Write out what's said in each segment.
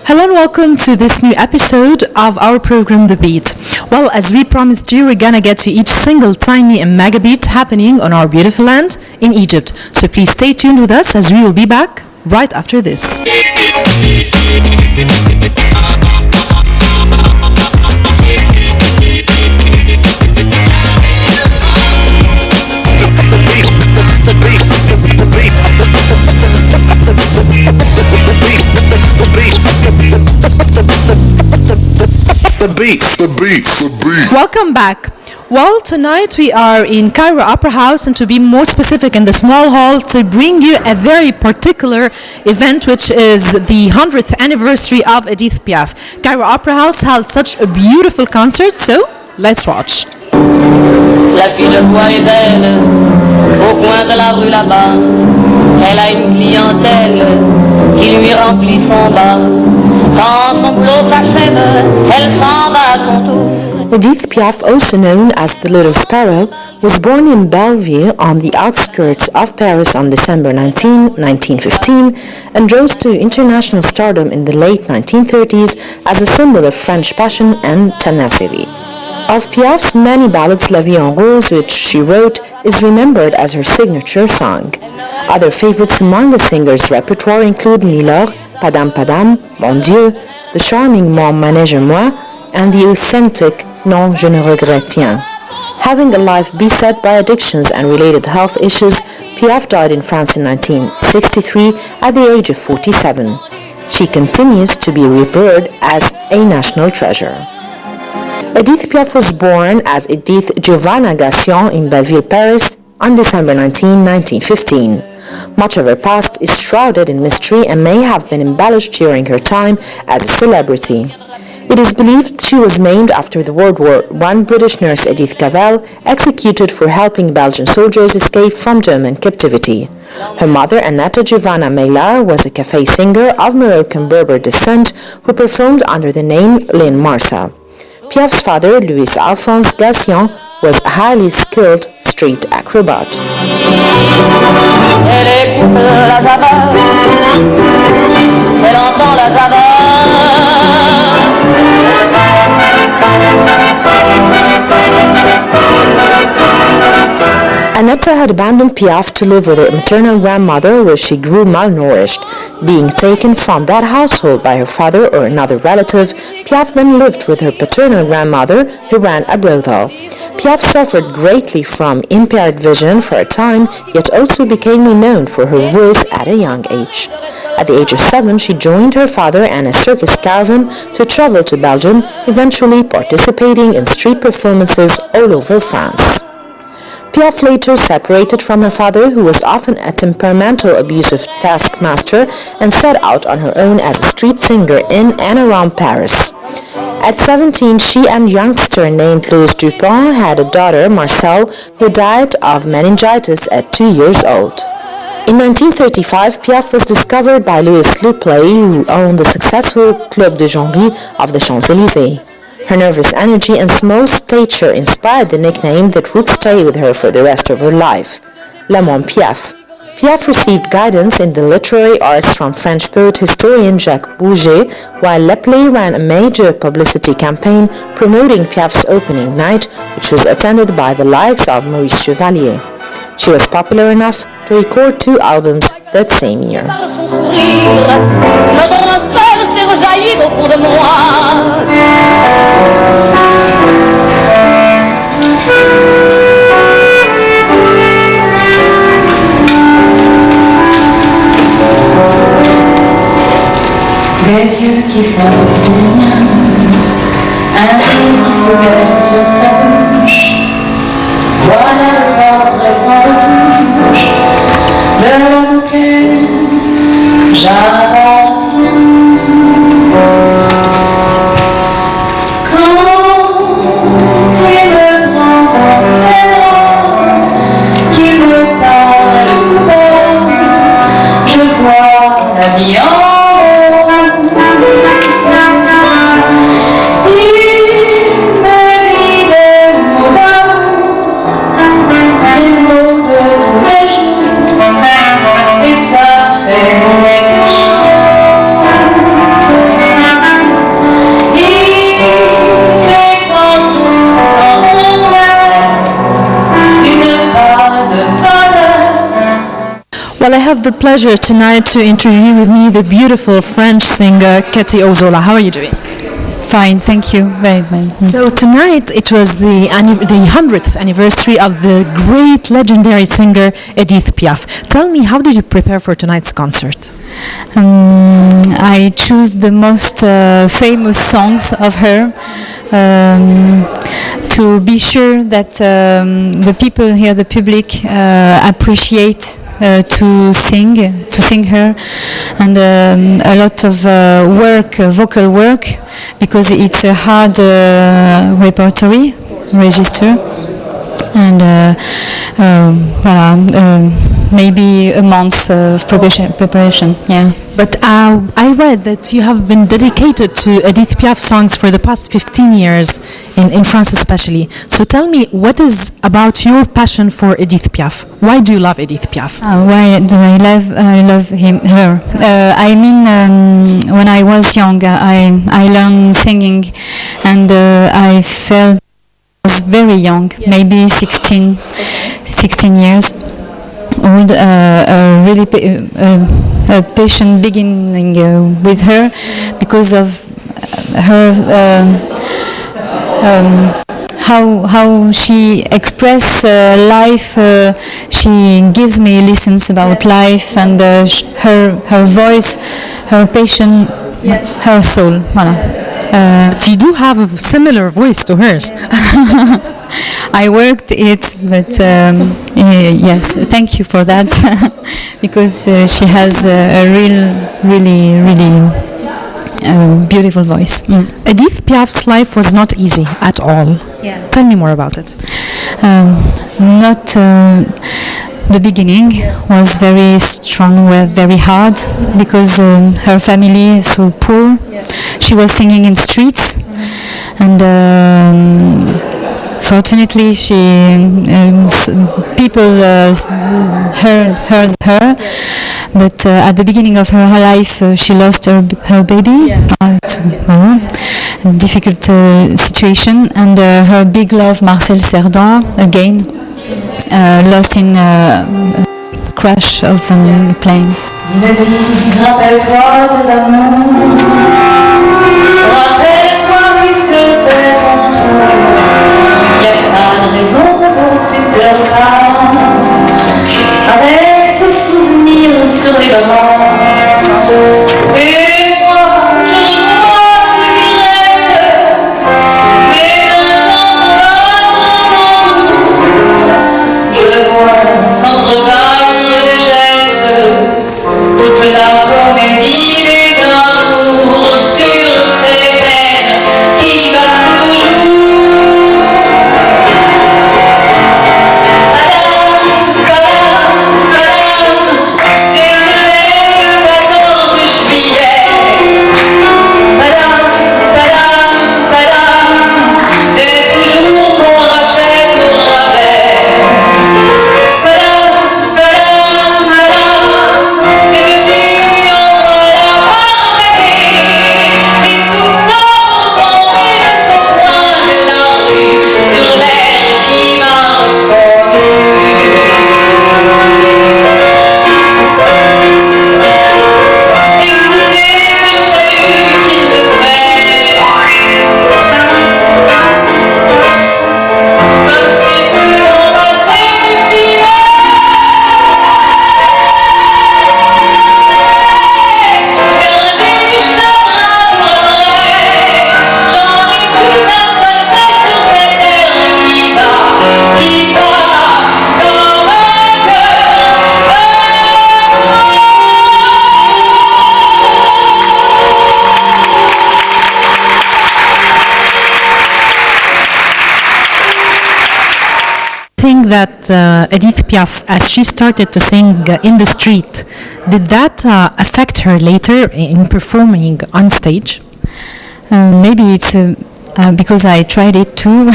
Hello and welcome to this new episode of our program, The Beat. Well, as we promised you, we're gonna get to each single tiny and mega beat happening on our beautiful land in Egypt. So please stay tuned with us as we will be back right after this. The beats. Welcome back. Well, tonight we are in Cairo Opera House, and to be more specific, in the small hall, to bring you a very particular event, which is the 100th anniversary of Edith Piaf. Cairo Opera House held such a beautiful concert, so let's watch. La fille de voix est belle, au coin de la rue là-bas. Elle a une clientèle qui lui remplit son bas. Quand son boulot s'achève, elle s'en va à son tour. Edith Piaf, also known as the Little Sparrow, was born in Belleville on the outskirts of Paris on December 19, 1915, and rose to international stardom in the late 1930s as a symbol of French passion and tenacity. Of Piaf's many ballads, La Vie en Rose, which she wrote, is remembered as her signature song. Other favorites among the singer's repertoire include Milord, Padam Padam, Mon Dieu, the charming Mon Manège Moi, and the authentic Non, je ne regrette rien. Having a life beset by addictions and related health issues, Piaf died in France in 1963 at the age of 47. She continues to be revered as a national treasure. Edith Piaf was born as Edith Giovanna Gassion in Belleville, Paris, on December 19, 1915. Much of her past is shrouded in mystery and may have been embellished during her time as a celebrity. It is believed she was named after the World War I British nurse Edith Cavell, executed for helping Belgian soldiers escape from German captivity. Her mother, Annette Giovanna Meylar, was a café singer of Moroccan Berber descent who performed under the name Lynn Marsa. Piaf's father, Louis Alphonse Gassion, was a highly skilled street acrobat. Elle écoute la java, elle entend la java. Annette had abandoned Piaf to live with her maternal grandmother, where she grew malnourished. Being taken from that household by her father or another relative, Piaf then lived with her paternal grandmother, who ran a brothel. Piaf suffered greatly from impaired vision for a time, yet also became renowned for her voice at a young age. At the age of 7, she joined her father and a circus caravan to travel to Belgium, eventually participating in street performances all over France. Piaf later separated from her father, who was often a temperamental, abusive taskmaster, and set out on her own as a street singer in and around Paris. At 17, she and a youngster named Louis Dupont had a daughter, Marcel, who died of meningitis at 2 years old. In 1935, Piaf was discovered by Louis Lupley, who owned the successful Club de Genry of the Champs-Élysées. Her nervous energy and small stature inspired the nickname that would stay with her for the rest of her life, La Mon Piaf. Piaf received guidance in the literary arts from French poet historian Jacques Bouget, while Lepley ran a major publicity campaign promoting Piaf's opening night, which was attended by the likes of Maurice Chevalier. She was popular enough to record 2 albums that same year. Des yeux qui font ses miens, un rire qui se met sur sa bouche. Voilà le portrait sans retouche de l'homme auquel j'appartiens. Quand il me prend dans ses bras, qu'il me parle tout bas, je vois la vie en et ça fait quelque chose. have the pleasure tonight to interview with me the beautiful French singer Katie Ozola. How are you doing? Fine, thank you very much. So tonight it was the 100th anniversary of the great legendary singer Edith Piaf. Tell me, how did you prepare for tonight's concert? I choose the most famous songs of her to be sure that the people here, the public, appreciate to sing her, and a lot of vocal work, because it's a hard repertory register, and maybe a month of preparation. Yeah. But I read that you have been dedicated to Edith Piaf songs for the past 15 years, in France especially. So tell me, what is about your passion for Edith Piaf? Why do you love Edith Piaf? Why do I love her? When I was young, I learned singing, and I felt I was very young, maybe 16 years old, really a patient beginning with her, because of her how she expresses life. She gives me lessons about life, and her voice, her passion, her soul. Voilà. You do have a similar voice to hers. I worked it, but yes, thank you for that, because she has a really beautiful voice. Edith Piaf's life was not easy at all. Yeah. Tell me more about it. Not the beginning was very strong, very hard, because her family is so poor. Yes. She was singing in streets, and fortunately, people heard her. But at the beginning of her life, she lost her baby. It's a difficult situation, and her big love, Marcel Cerdan, again lost in a crash of a plane. Il a dit, rappelle-toi tes amours, rappelle-toi puisque c'est ton tour. Y a pas de raison pour que tu pleures pas, avec ces souvenirs sur les bras. Et moi, je revois ce qui reste, mais maintenant je vois s'entrebattre des gestes, toute la comédie des amours sur ces peines qui va toujours. Madame, déjeuner le 14 juillet. Madame, dès toujours qu'on rachète au rabais. Madame, dès que tu envoies la parée, et tout ça pour qu'on reste au coin de la rue, sur l'air qui m'a reconnu. Écoutez ce chahut qu'il me fait, comme si tout l'on passait du filet. Vous gardez du chagrin pour après, j'en ai plus qu'un seul fait sur cette terre qui bat comme un cœur. Think that Edith Piaf, as she started to sing in the street, did that affect her later in performing on stage? Maybe it's because I tried it too.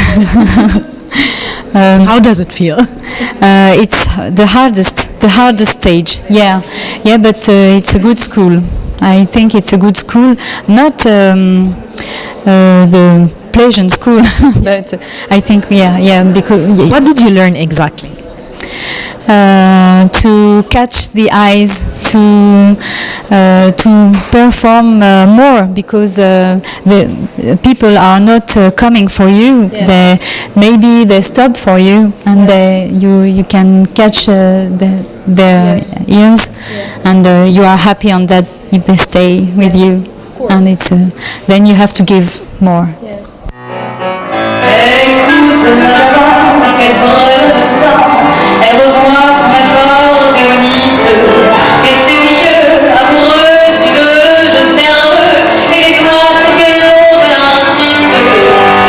How does it feel? It's the hardest stage. Yeah, but it's a good school. I think it's a good school, not the pleasant school, but I think because What did you learn exactly? to catch the eyes, to perform more, because the people are not coming for you. Yeah. They stop for you, and you can catch their ears, and you are happy on that if they stay with you, and it's then you have to give more. Écoute là-bas, qu'elle ferait de toi. Elle revoit son accordéoniste et ses yeux amoureux suivent le jeu nerveux et les doigts s'égalent de l'artiste.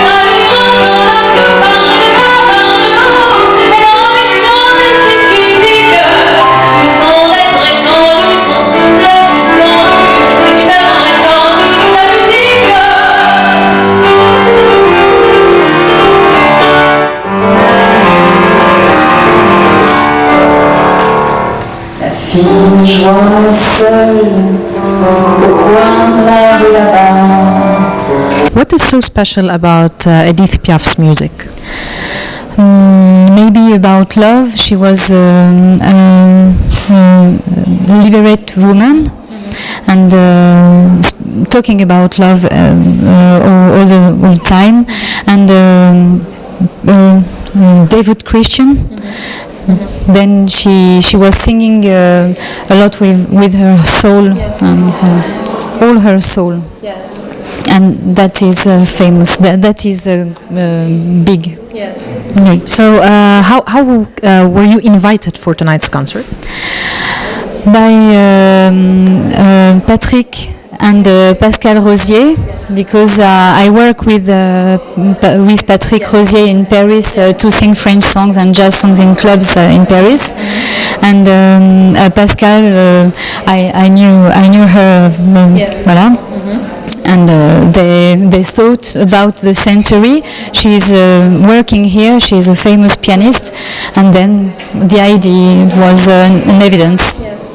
Ça lui entend la queue par le bas, par le haut. Elle a envie de chanter ses physiques. Tout son être étendu, son souffle tout splendu. C'est une œuvre étendue de la musique. La fille joie seule au coin de la rue là-bas. What is so special about Edith Piaf's music? Maybe about love. She was a liberate woman, and talking about love all the time, and devout Christian. Then she was singing a lot with her soul, all her soul. Yes. And that is famous. That is big. Yes. Right. So how were you invited for tonight's concert? By Patrick and Pascal Rosier, because I work with Patrick Rosier in Paris to sing French songs and jazz songs in clubs in Paris, and Pascal, I knew her, voilà. And they thought about the century. She's working here. She's a famous pianist, and then the idea was an evidence. Yes.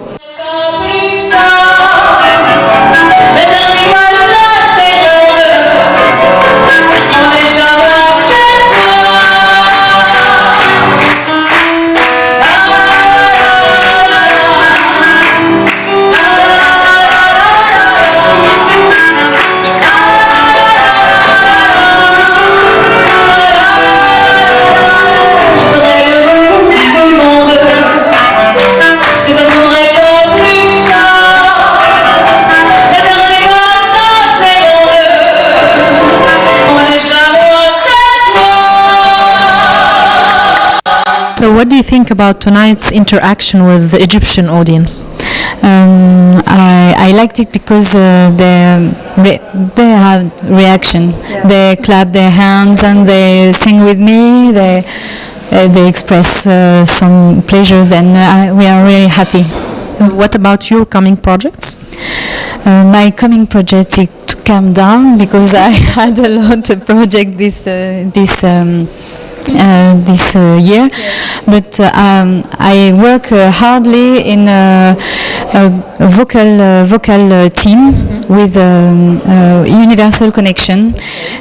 So what do you think about tonight's interaction with the Egyptian audience? I liked it because they had reaction. Yeah. They clap their hands and they sing with me. They express some pleasure. Then we are really happy. So what about your coming projects? My coming project is to calm down, because I had a lot of projects this year, but I work hardly in a vocal team with universal connection.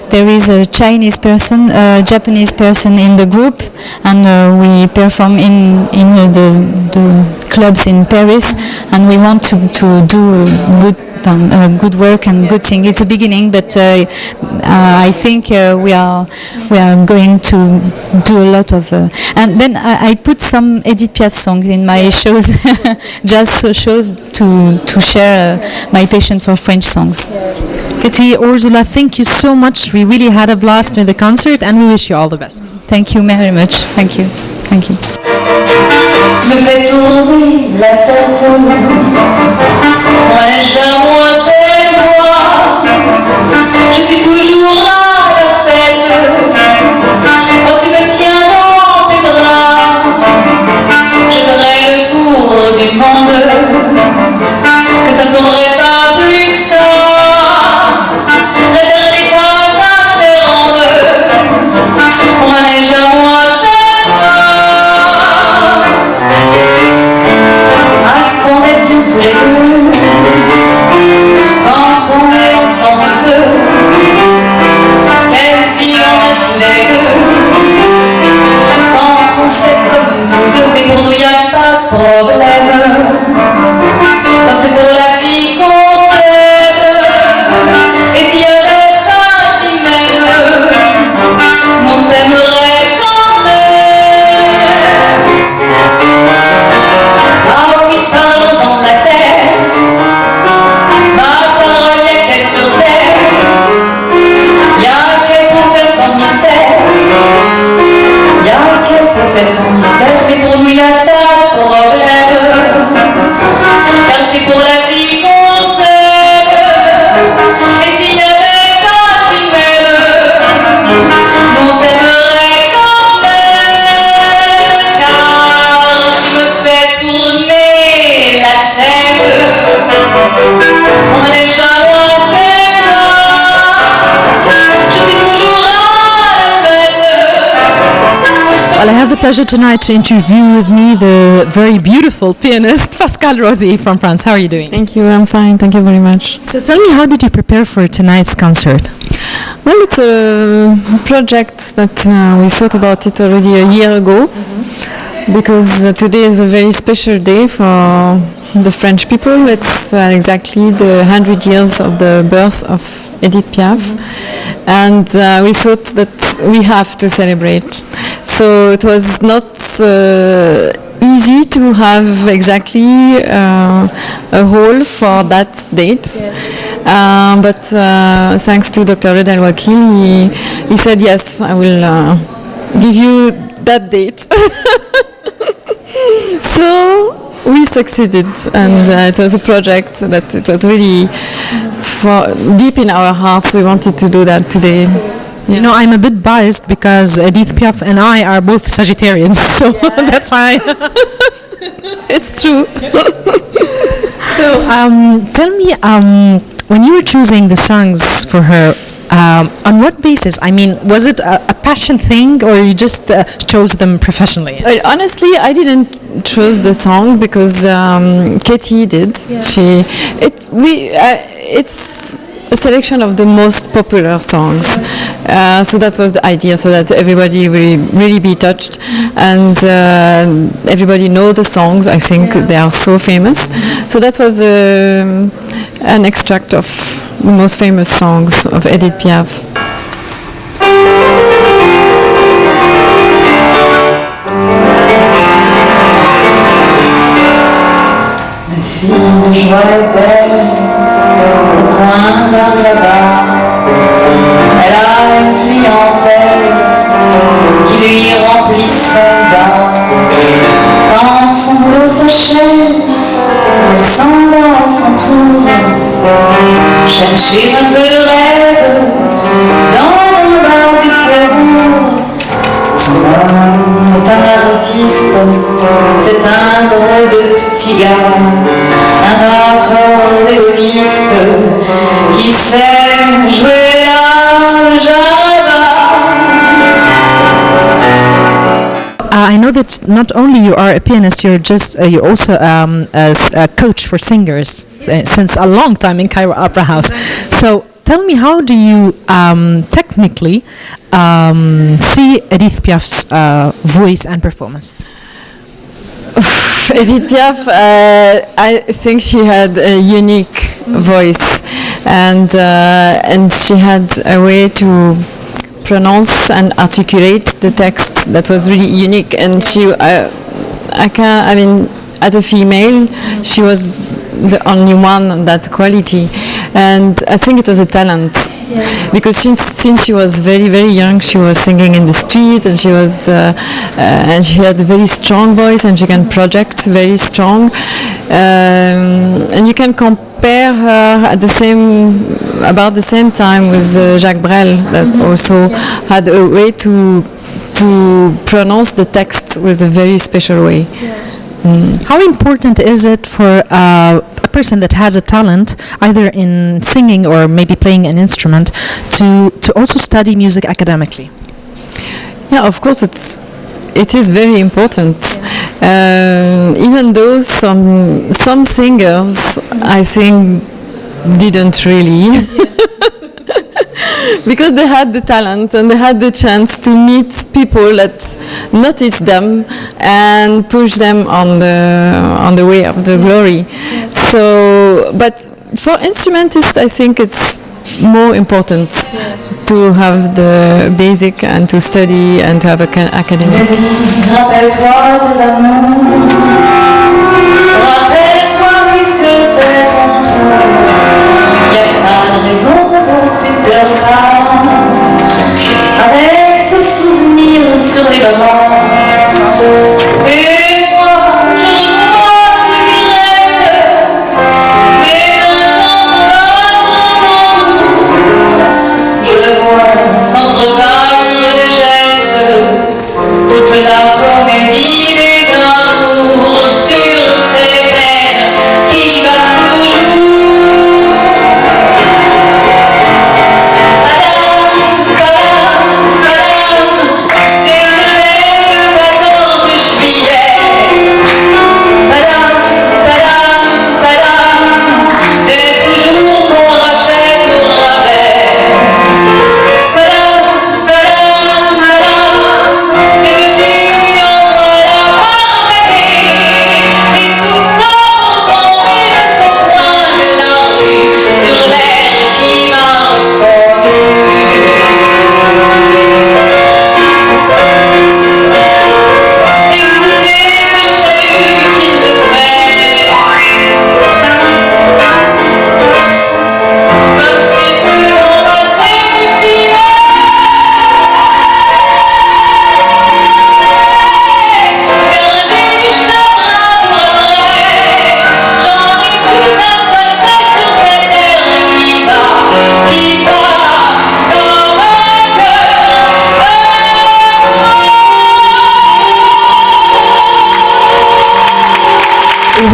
There is a Chinese person, a Japanese person in the group, and we perform in the clubs in Paris, and we want to do good work and good thing. It's a beginning, but I think we are going to do a lot of. And then I put some Edith Piaf songs in my shows, jazz shows, to share my passion for French songs. Katie, Ursula, thank you so much. We really had a blast with the concert, and we wish you all the best. Thank you very much. Thank you. Thank you. Tu me fais tourner la tête. Moi j'aime c'est moi. Je suis toujours à la fête. Quand tu me tiens dans tes bras, je ferai le tour du monde. Que ça tournerait pas plus que ça. La terre n'est pas assez ronde. Moi déjà moi c'est moi. À ce qu'on est bien tous les deux. pleasure tonight to interview with me the very beautiful pianist Pascal Rosier from France. How are you doing? Thank you, I'm fine, thank you very much. So tell me, how did you prepare for tonight's concert? Well, it's a project that we thought about it already a year ago, because today is a very special day for the French people. It's exactly the 100 years of the birth of Edith Piaf, and we thought that we have to celebrate. So it was not easy to have exactly a hall for that date. But thanks to Dr. Red Al Wakil, he said, yes, I will give you that date. So we succeeded, and it was a project that it was really deep in our hearts. We wanted to do that today. You know, I'm a bit biased because Edith Piaf and I are both Sagittarians, so that's why. It's true. So tell me, when you were choosing the songs for her, on what basis? I mean, was it a passion thing, or you just chose them professionally? Well, honestly, I didn't choose the song because Katie did. Yeah. It's a selection of the most popular songs. So that was the idea, so that everybody will really be touched, and everybody know the songs. I think they are so famous. So that was an extract of the most famous songs of Edith Piaf. La fille de joie est belle, au coin de la rue là-bas. Elle a une clientèle qui lui remplit son bar. Quand son boulot s'achève, elle s'en va à son tour chercher un peu de rêve dans un bar du Faubourg. Son homme est un artiste, c'est un drôle de petit gars, un accordéoniste qui sait jouer la java. I know that not only you are a pianist, you're also a coach for singers since a long time in Cairo Opera House. So tell me, how do you technically see Edith Piaf's voice and performance? Edith Piaf, I think she had a unique voice, and she had a way to pronounce and articulate the text that was really unique. And she, I mean, as a female, she was the only one on that quality, and I think it was a talent. Yes. Because since she was very, very young, she was singing in the street, and she was and she had a very strong voice, and she can project very strong, and you can compare her at about the same time with Jacques Brel, that also had a way to pronounce the text with a very special way. Yes. How important is it for a person that has a talent, either in singing or maybe playing an instrument, to also study music academically? Yeah, of course it is very important. Even though some singers, I think, didn't really. Because they had the talent and they had the chance to meet people that noticed them and push them on the way of the glory. Yes. So, but for instrumentists, I think it's more important to have the basic and to study and to have an academic. Rappelle-toi tes amours, rappelle-toi puisque c'est ton tour. Y a pas de raison pour que tu pleures pas. Avec ces souvenirs sur les bras. Et moi, je revois ce qui reste. Mais maintenant, je vois s'entrebattre des gestes toute la comédie des amours sur ces veines qui va toujours.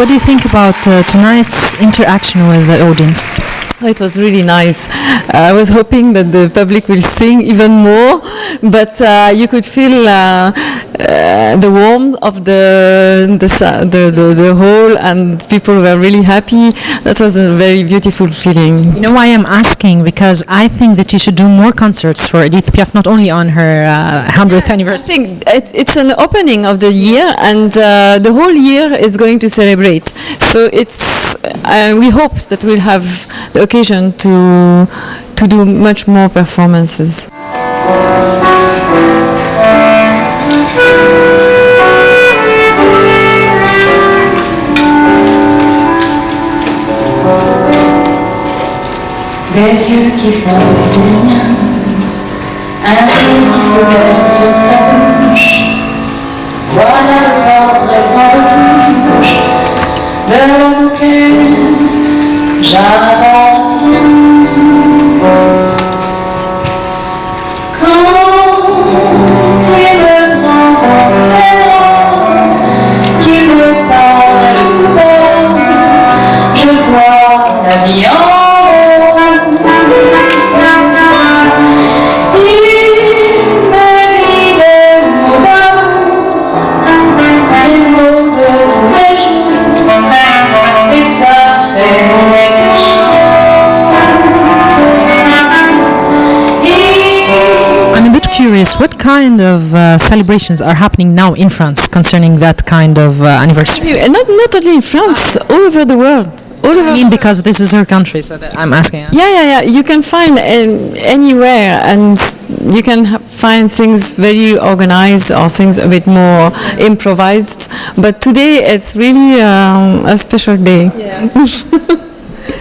what do you think about tonight's interaction with the audience? It was really nice. I was hoping that the public will sing even more, but you could feel the warmth of the hall, and people were really happy. That was a very beautiful feeling. You know why I'm asking? Because I think that you should do more concerts for Edith Piaf, not only on her 100th anniversary. I think it's an opening of the year, and the whole year is going to celebrate. So we hope that we'll have the occasion to do much more performances. Des yeux qui font baisser les miens, un rire qui se perd sur sa bouche. Voilà le portrait sans retouche de l'homme auquel j'appartiens. Quand il me prend dans ses bras, qu'il me parle tout bas, je vois la vie en curious, what kind of celebrations are happening now in France concerning that kind of anniversary? Not only in France, all over the world. I mean, because this is her country, so that I'm asking. Yeah. You can find anywhere, and you can find things very organized or things a bit more improvised. But today it's really a special day. Yeah.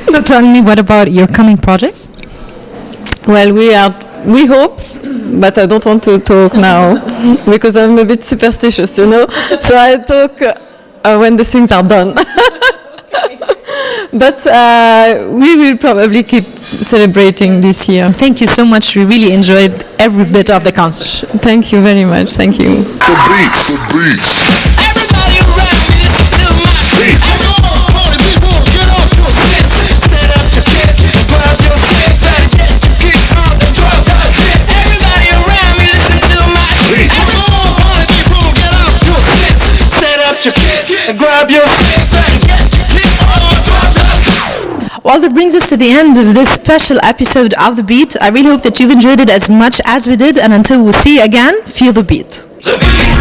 So tell me, what about your coming projects? Well, we hope, but I don't want to talk now because I'm a bit superstitious, you know. So I talk when the things are done. But we will probably keep celebrating this year. Thank you so much. We really enjoyed every bit of the concert. Thank you very much. Thank you. The beats. Everybody around me, listen to my beat. Everyone, party people, get off your seats. Set up your kit, grab your seats, and get your kick on the drum. That's it. Everybody around me, listen to my beat. Everyone, party people, get off your seats. Set up your kit, and grab your seats, and get your kick on the drum. Well, that brings us to the end of this special episode of The Beat. I really hope that you've enjoyed it as much as we did, and until we see you again, feel the beat. The beat.